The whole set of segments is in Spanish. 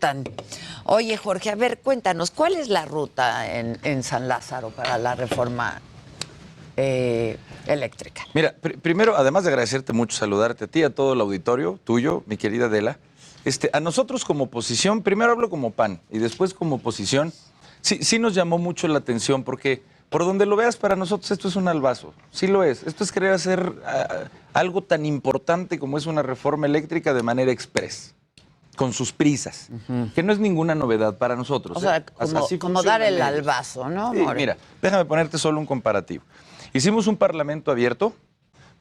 Tan. Oye, Jorge, a ver, cuéntanos, ¿cuál es la ruta en San Lázaro para la reforma eléctrica? Mira, primero, además de agradecerte mucho, saludarte a ti, a todo el auditorio tuyo, mi querida Adela. A nosotros como oposición, primero hablo como PAN y después como oposición, sí nos llamó mucho la atención porque por donde lo veas, para nosotros esto es un albazo, sí lo es. Esto es querer hacer algo tan importante como es una reforma eléctrica de manera express, con sus prisas, que no es ninguna novedad para nosotros. O sea, como dar el albazo, ¿no? Sí, mira, déjame ponerte solo un comparativo. Hicimos un parlamento abierto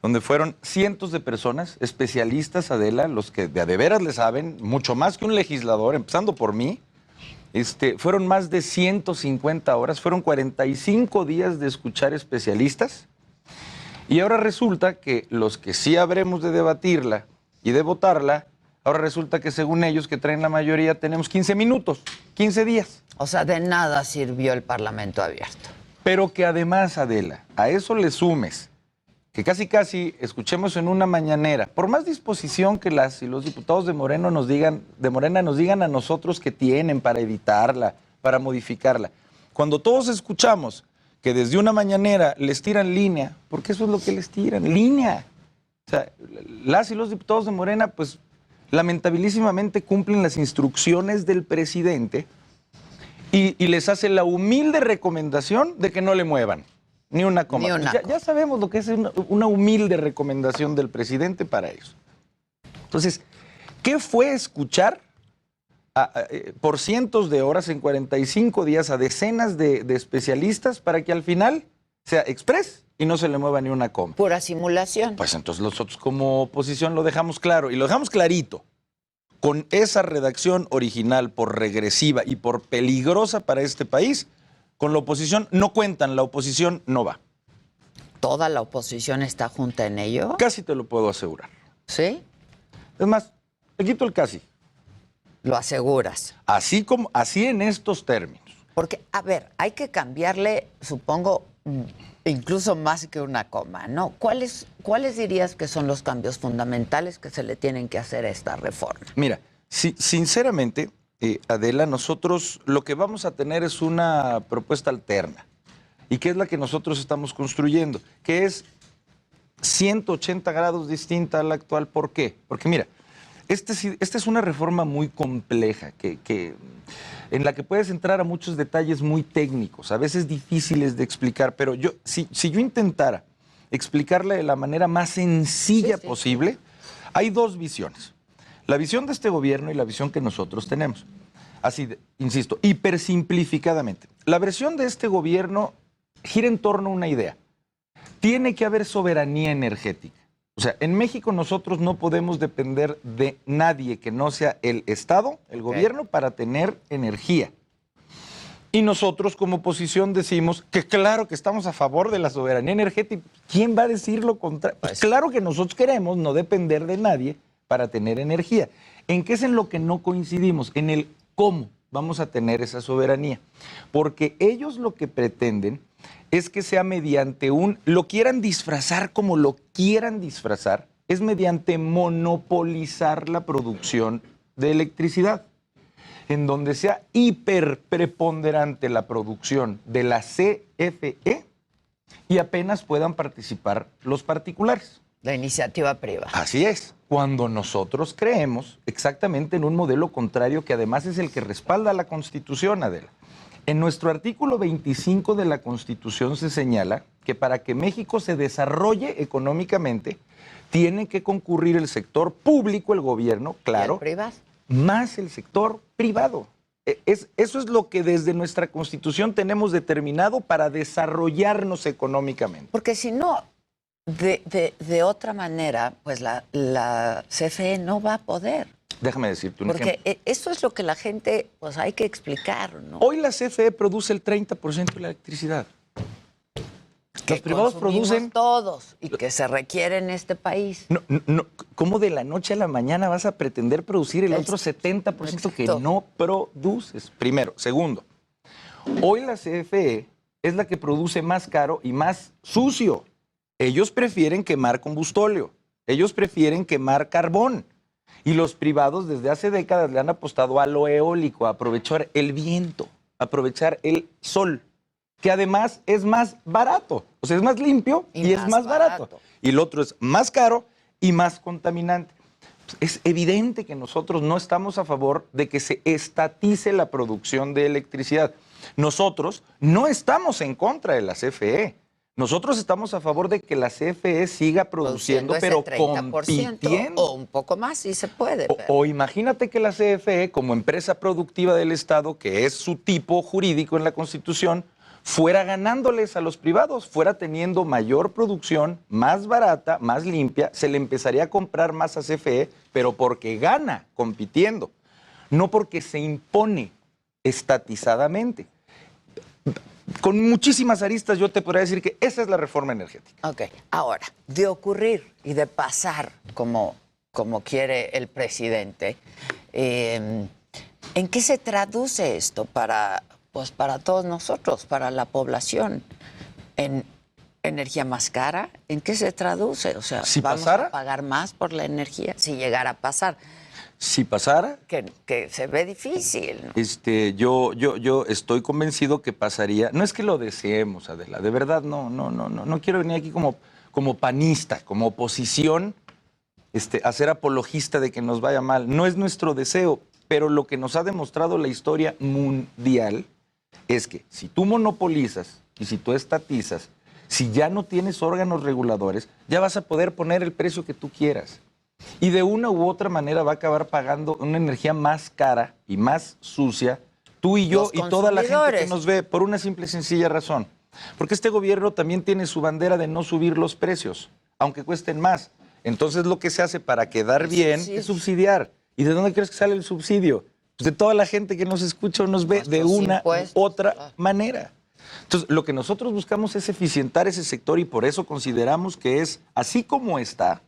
donde fueron cientos de personas, especialistas, Adela, los que de a de veras le saben, mucho más que un legislador, empezando por mí. Fueron más de 150 horas, fueron 45 días de escuchar especialistas. Y ahora resulta que los que sí habremos de debatirla y de votarla, ahora resulta que según ellos que traen la mayoría tenemos 15 minutos, 15 días. O sea, de nada sirvió el Parlamento abierto. Pero que además, Adela, a eso le sumes que casi escuchemos en una mañanera, por más disposición que las y los diputados de Morena nos digan a nosotros que tienen para editarla, para modificarla. Cuando todos escuchamos que desde una mañanera les tiran línea, porque eso es lo que les tiran, línea. O sea, las y los diputados de Morena, pues, lamentabilísimamente cumplen las instrucciones del presidente y les hace la humilde recomendación de que no le muevan ni una coma. Ni una Pues ya sabemos lo que es una humilde recomendación del presidente para ellos. Entonces, ¿qué fue escuchar por cientos de horas en 45 días a decenas de especialistas para que al final sea express y no se le mueva ni una coma? Pura simulación. Pues entonces nosotros como oposición lo dejamos claro y lo dejamos clarito. Con esa redacción original por regresiva y por peligrosa para este país, con la oposición no cuentan, la oposición no va. ¿Toda la oposición está junta en ello? Casi te lo puedo asegurar. ¿Sí? Es más, le quito el casi. Lo aseguras. Así en estos términos. Porque, a ver, hay que cambiarle, supongo, incluso más que una coma, ¿no? ¿Cuáles dirías que son los cambios fundamentales que se le tienen que hacer a esta reforma? Mira, sinceramente, Adela, nosotros lo que vamos a tener es una propuesta alterna, y que es la que nosotros estamos construyendo, que es 180 grados distinta a la actual. ¿Por qué? Porque mira, esta es una reforma muy compleja, en la que puedes entrar a muchos detalles muy técnicos, a veces difíciles de explicar, pero si yo intentara explicarle de la manera más sencilla posible, hay dos visiones. La visión de este gobierno y la visión que nosotros tenemos. Así, insisto, hipersimplificadamente. La versión de este gobierno gira en torno a una idea. Tiene que haber soberanía energética. O sea, en México nosotros no podemos depender de nadie que no sea el Estado, el gobierno, para tener energía. Y nosotros como oposición decimos que claro que estamos a favor de la soberanía energética. ¿Quién va a decir lo contrario? Pues claro que nosotros queremos no depender de nadie para tener energía. ¿En qué es en lo que no coincidimos? En el cómo vamos a tener esa soberanía. Porque ellos lo que pretenden es que sea mediante lo quieran disfrazar como lo quieran disfrazar, es mediante monopolizar la producción de electricidad, en donde sea hiperpreponderante la producción de la CFE y apenas puedan participar los particulares. La iniciativa privada. Así es, cuando nosotros creemos exactamente en un modelo contrario que además es el que respalda la Constitución, Adela. En nuestro artículo 25 de la Constitución se señala que para que México se desarrolle económicamente, tiene que concurrir el sector público, el gobierno, claro, ¿Y el privado? Más el sector privado. Eso es lo que desde nuestra Constitución tenemos determinado para desarrollarnos económicamente. Porque si no, de otra manera, pues la CFE no va a poder. Déjame decirte un ejemplo. Porque eso es lo que la gente, pues hay que explicar, ¿no? Hoy la CFE produce el 30% de la electricidad. Los privados producen todos y que se requiere en este país. No, ¿cómo de la noche a la mañana vas a pretender producir el otro 70% que no produces? Primero. Segundo, hoy la CFE es la que produce más caro y más sucio. Ellos prefieren quemar combustóleo, ellos prefieren quemar carbón. Y los privados desde hace décadas le han apostado a lo eólico, a aprovechar el viento, a aprovechar el sol, que además es más barato. O sea, es más limpio y es más barato. Y el otro es más caro y más contaminante. Es evidente que nosotros no estamos a favor de que se estatice la producción de electricidad. Nosotros no estamos en contra de la CFE. Nosotros estamos a favor de que la CFE siga produciendo, pero 30% compitiendo. o un poco más, si se puede. O imagínate que la CFE, como empresa productiva del Estado, que es su tipo jurídico en la Constitución, fuera ganándoles a los privados, fuera teniendo mayor producción, más barata, más limpia, se le empezaría a comprar más a CFE, pero porque gana compitiendo, no porque se impone estatizadamente. Con muchísimas aristas yo te podría decir que esa es la reforma energética. Ok, ahora, de ocurrir y de pasar como quiere el presidente, ¿en qué se traduce esto para todos nosotros, para la población? ¿En energía más cara? ¿En qué se traduce? O sea, si ¿vamos pasara, a pagar más por la energía si llegara a pasar? Si pasara, que se ve difícil, ¿no? Yo estoy convencido que pasaría. No es que lo deseemos, Adela, de verdad no quiero venir aquí como panista, como oposición, a ser apologista de que nos vaya mal. No es nuestro deseo, pero lo que nos ha demostrado la historia mundial es que si tú monopolizas y si tú estatizas, si ya no tienes órganos reguladores, ya vas a poder poner el precio que tú quieras. Y de una u otra manera va a acabar pagando una energía más cara y más sucia, tú y yo y toda la gente que nos ve, por una simple y sencilla razón. Porque este gobierno también tiene su bandera de no subir los precios, aunque cuesten más. Entonces lo que se hace para quedar bien es subsidiar. ¿Y de dónde crees que sale el subsidio? Pues de toda la gente que nos escucha o nos ve de una u otra manera. Entonces, lo que nosotros buscamos es eficientar ese sector y por eso consideramos que es así como está.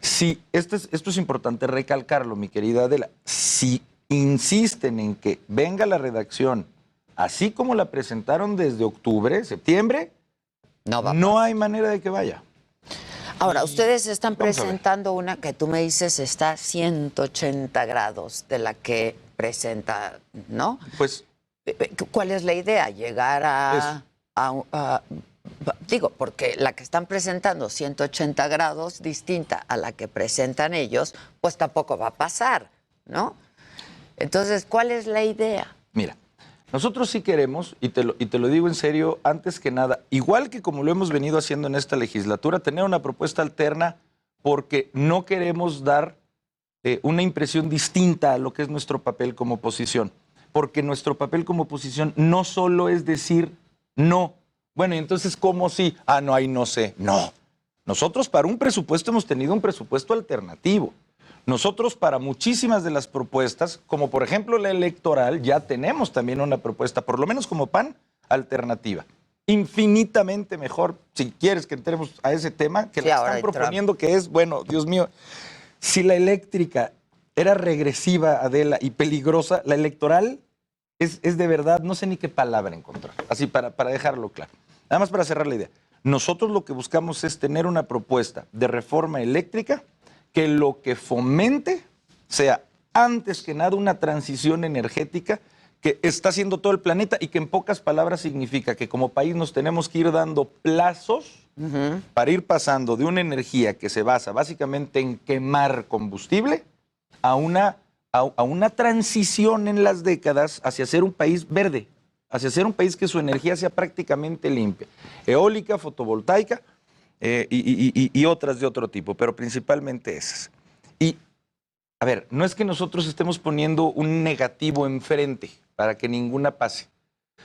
Si, esto es importante recalcarlo, mi querida Adela, si insisten en que venga la redacción así como la presentaron desde octubre, septiembre, no hay manera de que vaya. Ahora, ustedes están presentando una que tú me dices está a 180 grados de la que presenta, ¿no? Pues, ¿cuál es la idea? Llegar digo, porque la que están presentando 180 grados distinta a la que presentan ellos, pues tampoco va a pasar, ¿no? Entonces, ¿cuál es la idea? Mira, nosotros sí queremos, y te lo digo en serio, antes que nada, igual que como lo hemos venido haciendo en esta legislatura, tener una propuesta alterna porque no queremos dar una impresión distinta a lo que es nuestro papel como oposición. Porque nuestro papel como oposición no solo es decir no. Bueno, y entonces, ¿cómo sí? No, ahí no sé. No. Nosotros para un presupuesto hemos tenido un presupuesto alternativo. Nosotros para muchísimas de las propuestas, como por ejemplo la electoral, ya tenemos también una propuesta, por lo menos como PAN, alternativa. Infinitamente mejor, si quieres que entremos a ese tema, que la están proponiendo, que es, bueno, Dios mío, si la eléctrica era regresiva, Adela, y peligrosa, la electoral es de verdad, no sé ni qué palabra encontrar, así para dejarlo claro. Nada más para cerrar la idea. Nosotros lo que buscamos es tener una propuesta de reforma eléctrica que lo que fomente sea, antes que nada, una transición energética que está haciendo todo el planeta y que en pocas palabras significa que como país nos tenemos que ir dando plazos para ir pasando de una energía que se basa básicamente en quemar combustible a una transición en las décadas hacia ser un país verde, hacia ser un país que su energía sea prácticamente limpia, eólica, fotovoltaica y otras de otro tipo, pero principalmente esas. Y, a ver, no es que nosotros estemos poniendo un negativo enfrente para que ninguna pase,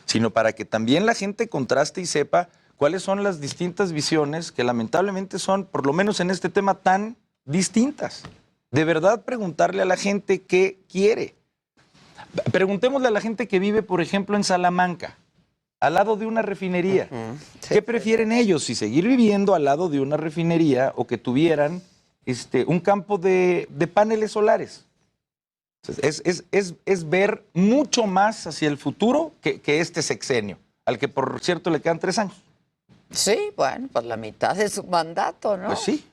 sino para que también la gente contraste y sepa cuáles son las distintas visiones que lamentablemente son, por lo menos en este tema, tan distintas. De verdad, preguntarle a la gente qué quiere. Preguntémosle a la gente que vive, por ejemplo, en Salamanca, al lado de una refinería. Sí. ¿Qué prefieren ellos? Si seguir viviendo al lado de una refinería o que tuvieran un campo de paneles solares. Es ver mucho más hacia el futuro que este sexenio, al que, por cierto, le quedan 3 años. Sí, bueno, pues la mitad de su mandato, ¿no? Pues sí.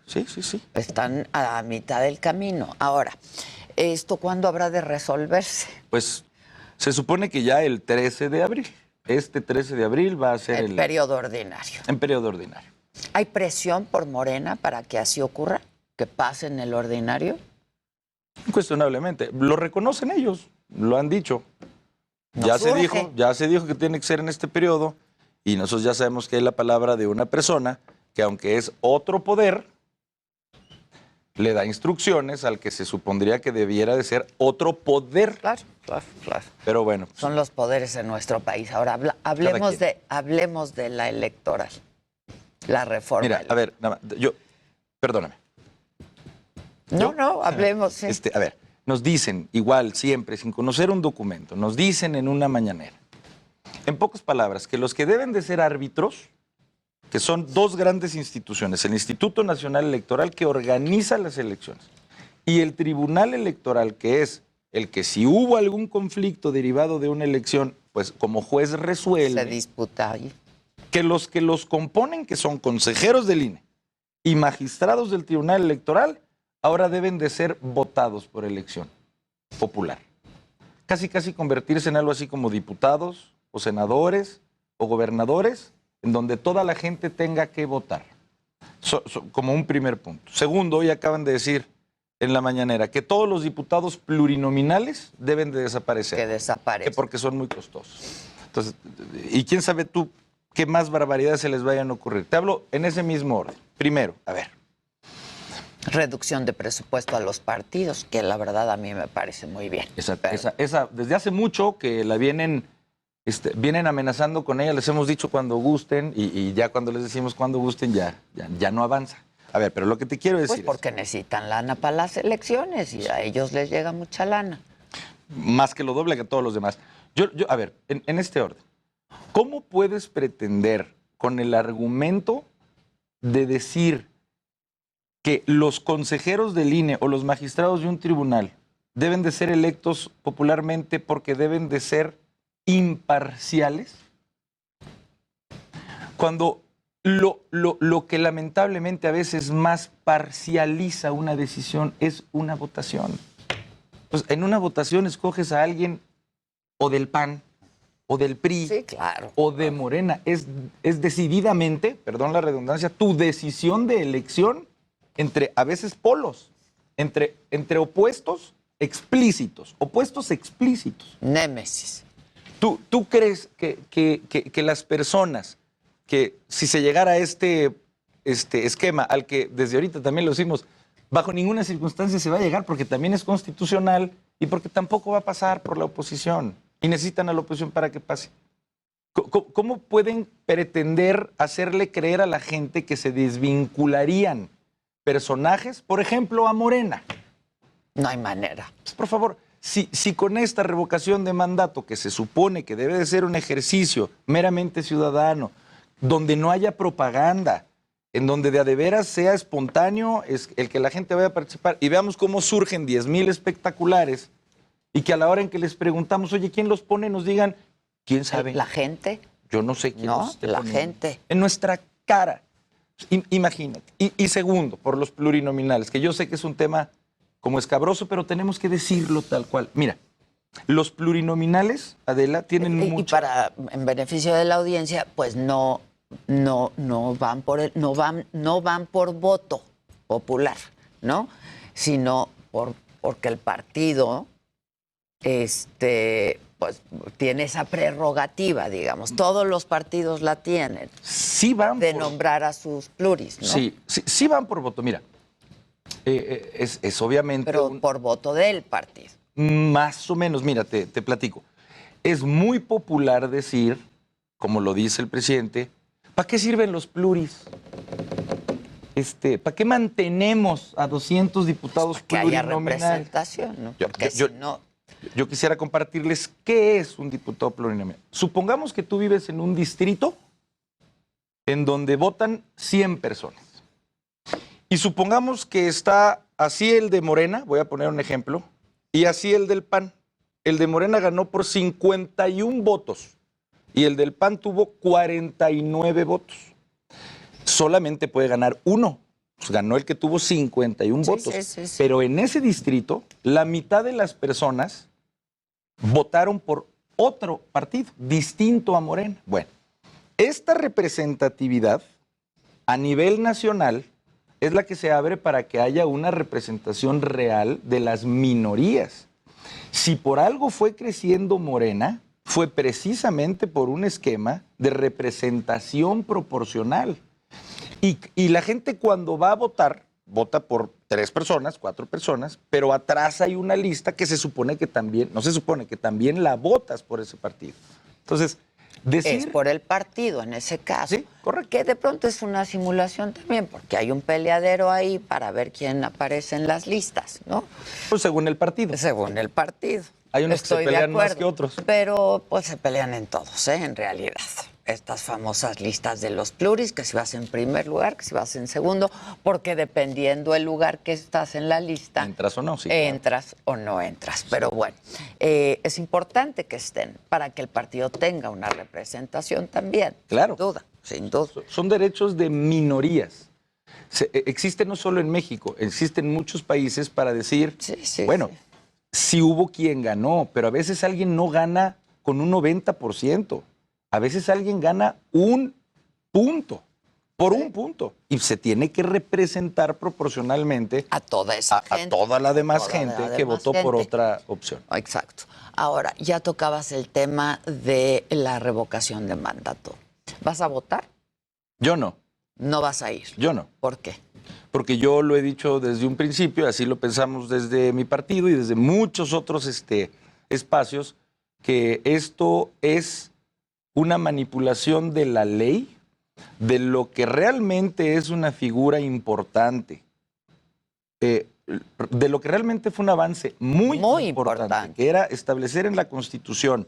Están a la mitad del camino. Ahora, ¿esto cuándo habrá de resolverse? Pues se supone que ya el 13 de abril. Este 13 de abril va a ser El periodo ordinario. en periodo ordinario. ¿Hay presión por Morena para que así ocurra? ¿Que pase en el ordinario? Incuestionablemente. Lo reconocen ellos, lo han dicho. Nos urge. Ya se dijo que tiene que ser en este periodo y nosotros ya sabemos que es la palabra de una persona que aunque es otro poder, le da instrucciones al que se supondría que debiera de ser otro poder. Claro. Pero bueno. Son los poderes en nuestro país. Ahora hablemos de la electoral, la reforma. Mira, a ver, nada más, perdóname. No, hablemos. Sí. A ver, nos dicen, igual, siempre, sin conocer un documento, nos dicen en una mañanera, en pocas palabras, que los que deben de ser árbitros, que son dos grandes instituciones, el Instituto Nacional Electoral, que organiza las elecciones, y el Tribunal Electoral, que es el que si hubo algún conflicto derivado de una elección, pues como juez resuelve. Se disputa ahí. Que los componen, que son consejeros del INE y magistrados del Tribunal Electoral, ahora deben de ser votados por elección popular. Casi convertirse en algo así como diputados o senadores o gobernadores, en donde toda la gente tenga que votar. Como un primer punto. Segundo, hoy acaban de decir en la mañanera que todos los diputados plurinominales deben de desaparecer. Que desaparecen. Porque son muy costosos. Entonces, y quién sabe tú qué más barbaridades se les vayan a ocurrir. Te hablo en ese mismo orden. Primero, a ver. Reducción de presupuesto a los partidos, que la verdad a mí me parece muy bien. Esa desde hace mucho que la vienen amenazando con ella, les hemos dicho cuando gusten y ya cuando les decimos cuando gusten ya no avanza. A ver, pero lo que te quiero decir pues porque necesitan lana para las elecciones y a ellos les llega mucha lana. Más que lo doble que a todos los demás. A ver, en este orden, ¿cómo puedes pretender con el argumento de decir que los consejeros del INE o los magistrados de un tribunal deben de ser electos popularmente porque deben de ser imparciales? Cuando lo que lamentablemente a veces más parcializa una decisión es una votación. Pues en una votación escoges a alguien o del PAN, o del PRI, sí, claro, o de Morena. Es decididamente, perdón la redundancia, tu decisión de elección entre, a veces, polos, entre opuestos explícitos. Némesis. ¿Tú crees que las personas, que si se llegara a este esquema, al que desde ahorita también lo hicimos, bajo ninguna circunstancia se va a llegar porque también es constitucional y porque tampoco va a pasar por la oposición y necesitan a la oposición para que pase? ¿Cómo pueden pretender hacerle creer a la gente que se desvincularían personajes, por ejemplo, a Morena? No hay manera. Por favor, si con esta revocación de mandato, que se supone que debe de ser un ejercicio meramente ciudadano, donde no haya propaganda, en donde de a de veras sea espontáneo es el que la gente vaya a participar y veamos cómo surgen 10,000 espectaculares y que a la hora en que les preguntamos, oye, ¿quién los pone? Nos digan, ¿quién sabe? ¿La gente? Yo no sé quién los esté la poniendo. gente. En nuestra cara. Imagínate. Y segundo, por los plurinominales, que yo sé que es un tema como escabroso, pero tenemos que decirlo tal cual. Mira, los plurinominales, Adela, tienen mucho... Y para, en beneficio de la audiencia, pues no van por voto popular, ¿no? Sino porque el partido pues tiene esa prerrogativa, digamos. Todos los partidos la tienen. Sí van de nombrar a sus pluris, ¿no? Sí van por voto. Mira, es obviamente... Pero por voto del partido. Más o menos, mira, te platico. Es muy popular decir, como lo dice el presidente, ¿para qué sirven los pluris? ¿Para qué mantenemos a 200 diputados pues que haya plurinominales? Representación, ¿no? Porque si no... Yo quisiera compartirles qué es un diputado plurinominal. Supongamos que tú vives en un distrito en donde votan 100 personas. Y supongamos que está así el de Morena, voy a poner un ejemplo, y así el del PAN. El de Morena ganó por 51 votos y el del PAN tuvo 49 votos. solamente puede ganar uno. Pues ganó el que tuvo 51 votos. Sí. Pero en ese distrito, la mitad de las personas votaron por otro partido, distinto a Morena. Bueno, esta representatividad a nivel nacional es la que se abre para que haya una representación real de las minorías. Si por algo fue creciendo Morena, fue precisamente por un esquema de representación proporcional. Y la gente cuando va a votar, vota por 3 personas, 4 personas, pero atrás hay una lista que se supone que también, no se supone que también la votas por ese partido. Entonces, decir... Es por el partido en ese caso. Sí, correcto. Que de pronto es una simulación también, porque hay un peleadero ahí para ver quién aparece en las listas, ¿no? Pues según el partido. Según el partido. Hay unos que se pelean más que otros. Pero pues se pelean en todos, en realidad. Estas famosas listas de los pluris, que si vas en primer lugar, que si vas en segundo, porque dependiendo el lugar que estás en la lista... ¿Entras o no? Sí, entras o no entras. Pero bueno, es importante que estén para que el partido tenga una representación también. Claro. Sin duda. Son derechos de minorías. Existe no solo en México, existe en muchos países para decir, bueno, sí hubo quien ganó, pero a veces alguien no gana con un 90%. A veces alguien gana un punto, por un punto. Y se tiene que representar proporcionalmente a toda esa gente. A toda la demás gente que votó por otra opción. Exacto. Ahora, ya tocabas el tema de la revocación de mandato. ¿Vas a votar? Yo no. No vas a ir. Yo no. ¿Por qué? Porque yo lo he dicho desde un principio, así lo pensamos desde mi partido y desde muchos otros espacios, que esto es una manipulación de la ley, de lo que realmente es una figura importante, de lo que realmente fue un avance muy importante, que era establecer en la Constitución,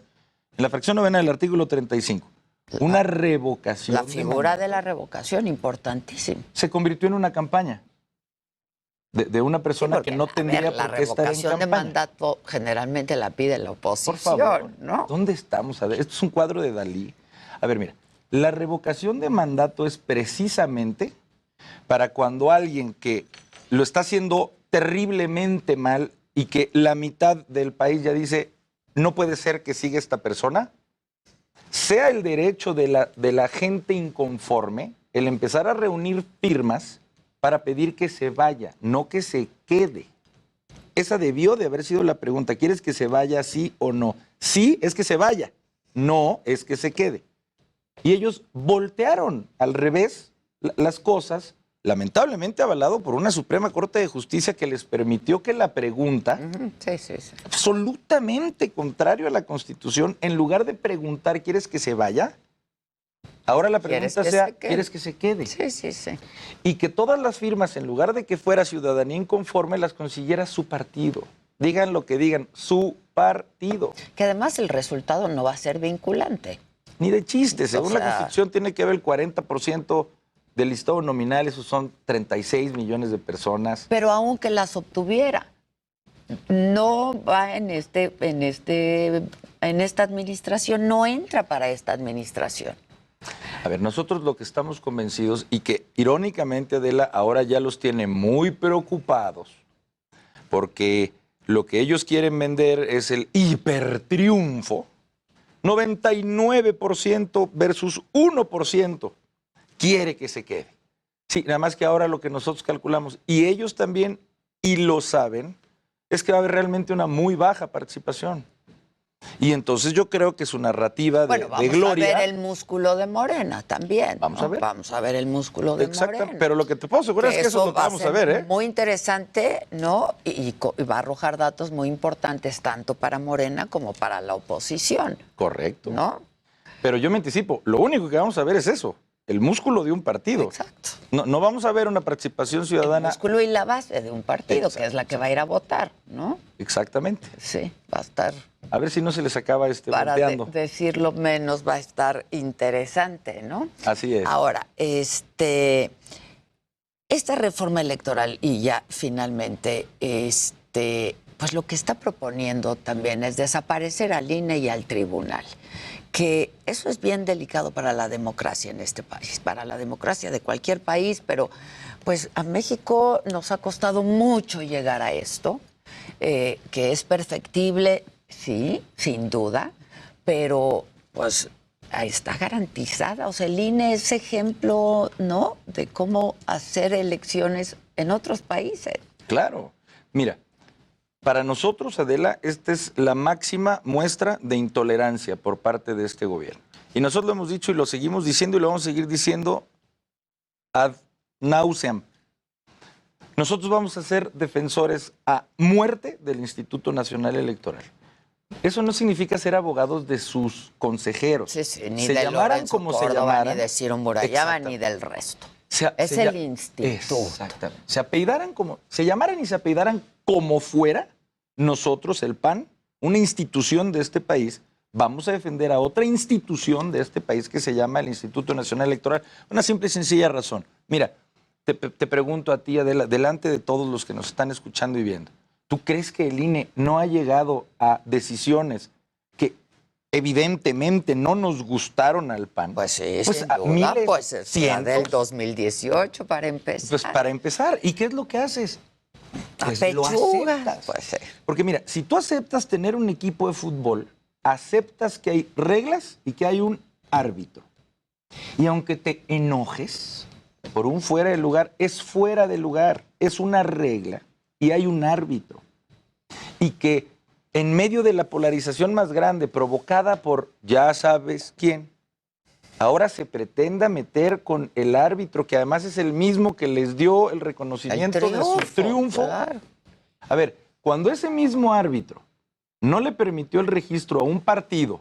en la fracción 9 del artículo 35, una revocación. La figura de la revocación, importantísima. Se convirtió en una campaña de una persona que no tendría por qué estar en campaña. La revocación de mandato generalmente la pide la oposición. Por favor, ¿no? ¿Dónde estamos? A ver, esto es un cuadro de Dalí. A ver, mira, la revocación de mandato es precisamente para cuando alguien que lo está haciendo terriblemente mal y que la mitad del país ya dice, no puede ser que siga esta persona, sea el derecho de la gente inconforme el empezar a reunir firmas para pedir que se vaya, no que se quede. Esa debió de haber sido la pregunta. ¿Quieres que se vaya sí o no? Sí, es que se vaya. No, es que se quede. Y ellos voltearon al revés las cosas, lamentablemente avalado por una Suprema Corte de Justicia que les permitió que la pregunta, absolutamente contrario a la Constitución, en lugar de preguntar, ¿quieres que se vaya? Ahora la pregunta sea, ¿quieres que se quede? Sí. Y que todas las firmas, en lugar de que fuera ciudadanía inconforme, las consiguiera su partido. Digan lo que digan, su partido. Que además el resultado no va a ser vinculante. Ni de chiste. Según la Constitución tiene que haber el 40% del listado nominal, esos son 36 millones de personas. Pero aunque las obtuviera, no va en esta administración, no entra para esta administración. A ver, nosotros lo que estamos convencidos y que irónicamente Adela ahora ya los tiene muy preocupados porque lo que ellos quieren vender es el hipertriunfo, 99% versus 1% quiere que se quede. Sí, nada más que ahora lo que nosotros calculamos, y ellos también, y lo saben, es que va a haber realmente una muy baja participación. Y entonces yo creo que su narrativa de gloria... Bueno, vamos a ver el músculo de Morena también. Vamos a ver. Vamos a ver el músculo de Morena. Pero lo que te puedo asegurar es que eso es lo que vamos a ver, ¿eh? Muy interesante, ¿no? Y va a arrojar datos muy importantes tanto para Morena como para la oposición. Correcto. ¿No? Pero yo me anticipo, lo único que vamos a ver es eso, el músculo de un partido. Exacto. No vamos a ver una participación ciudadana... El músculo y la base de un partido, exacto, que es la que va a ir a votar, ¿no? Exactamente. Sí, va a estar... A ver si no se les acaba para volteando. Decirlo menos, va a estar interesante, ¿no? Así es. Ahora, esta reforma electoral y ya finalmente, pues lo que está proponiendo también es desaparecer al INE y al tribunal. que eso es bien delicado para la democracia en este país, para la democracia de cualquier país, pero pues a México nos ha costado mucho llegar a esto, que es perfectible, sí, sin duda, pero pues ahí está garantizada. O sea, el INE es ejemplo, ¿no?, de cómo hacer elecciones en otros países. Claro. Mira, para nosotros, Adela, esta es la máxima muestra de intolerancia por parte de este gobierno. Y nosotros lo hemos dicho y lo seguimos diciendo y lo vamos a seguir diciendo ad nauseam. Nosotros vamos a ser defensores a muerte del Instituto Nacional Electoral. Eso no significa ser abogados de sus consejeros. Sí, sí, ni se de llamaran Lorenzo como Córdoba, se llamaran. ni de Ciro Murayama, ni del resto. Es el instituto. Exactamente. Se llamaran y se apellidaran como fuera, nosotros, el PAN, una institución de este país, vamos a defender a otra institución de este país que se llama el Instituto Nacional Electoral. Una simple y sencilla razón. Mira, te pregunto a ti, Adela, delante de todos los que nos están escuchando y viendo, ¿tú crees que el INE no ha llegado a decisiones que evidentemente no nos gustaron al PAN? Pues sí, pues sin a duda, miles, pues es la cientos. del 2018 para empezar. Pues para empezar. ¿Y qué es lo que haces? Pues lo Apechuga. aceptas. Pues sí. Porque mira, si tú aceptas tener un equipo de fútbol, aceptas que hay reglas y que hay un árbitro. Y aunque te enojes por un fuera de lugar, es fuera de lugar, es una regla y hay un árbitro. Y que en medio de la polarización más grande provocada por ya sabes quién, ahora se pretenda meter con el árbitro, que además es el mismo que les dio el reconocimiento de su triunfo. Claro. A ver, cuando ese mismo árbitro no le permitió el registro a un partido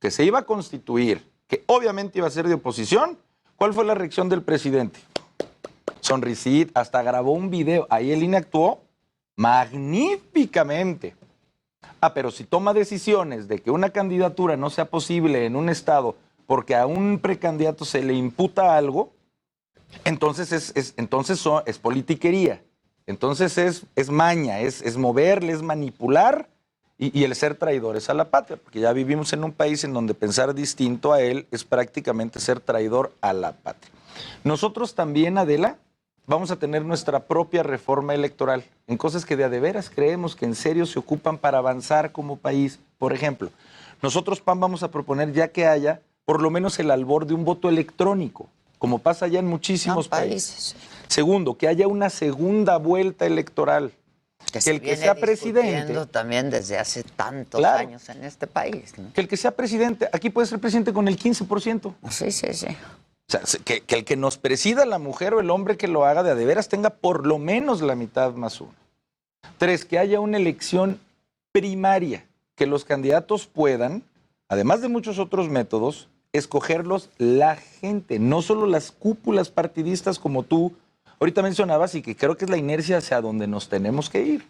que se iba a constituir, que obviamente iba a ser de oposición, ¿cuál fue la reacción del presidente? Sonrisita, hasta grabó un video. Ahí el INE actuó magníficamente. Pero si toma decisiones de que una candidatura no sea posible en un estado porque a un precandidato se le imputa algo, entonces es politiquería. Entonces es maña, es moverle, es manipular y el ser traidores a la patria, porque ya vivimos en un país en donde pensar distinto a él es prácticamente ser traidor a la patria. Nosotros también, Adela, vamos a tener nuestra propia reforma electoral en cosas que de a de veras creemos que en serio se ocupan para avanzar como país. Por ejemplo, nosotros, PAN, vamos a proponer ya que haya por lo menos el albor de un voto electrónico, como pasa ya en muchísimos países. Segundo, que haya una segunda vuelta electoral. Que el que sea presidente también desde hace tantos Claro. años en este país, ¿no? Que el que sea presidente, aquí puede ser presidente con el 15%. Sí, sí, sí. O sea, que el que nos presida, la mujer o el hombre que lo haga de a de veras, tenga por lo menos la mitad más uno. 3, que haya una elección primaria, que los candidatos puedan, además de muchos otros métodos, escogerlos la gente, no solo las cúpulas partidistas como tú ahorita mencionabas y que creo que es la inercia hacia donde nos tenemos que ir.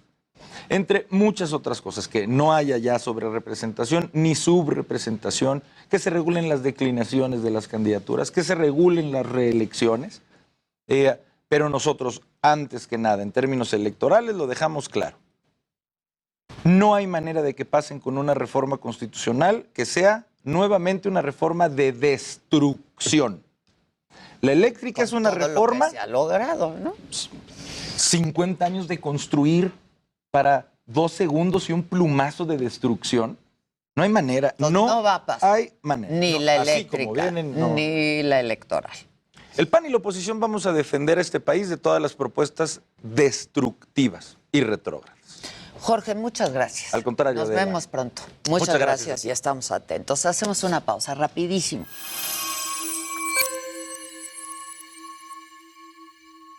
Entre muchas otras cosas, que no haya ya sobrerepresentación ni subrepresentación, que se regulen las declinaciones de las candidaturas, que se regulen las reelecciones. Pero nosotros, antes que nada, en términos electorales, lo dejamos claro. No hay manera de que pasen con una reforma constitucional que sea nuevamente una reforma de destrucción. La eléctrica es una reforma... Lo que se ha logrado, ¿no? 50 años de construir para 2 segundos y un plumazo de destrucción. No hay manera. No va a pasar. Hay manera. Ni No, la así eléctrica, como vienen, no. ni la electoral. El PAN y la oposición vamos a defender a este país de todas las propuestas destructivas y retrógradas. Jorge, muchas gracias. Al contrario, Nos Adela. vemos pronto. Muchas Muchas gracias gracias y estamos atentos. Hacemos una pausa rapidísimo.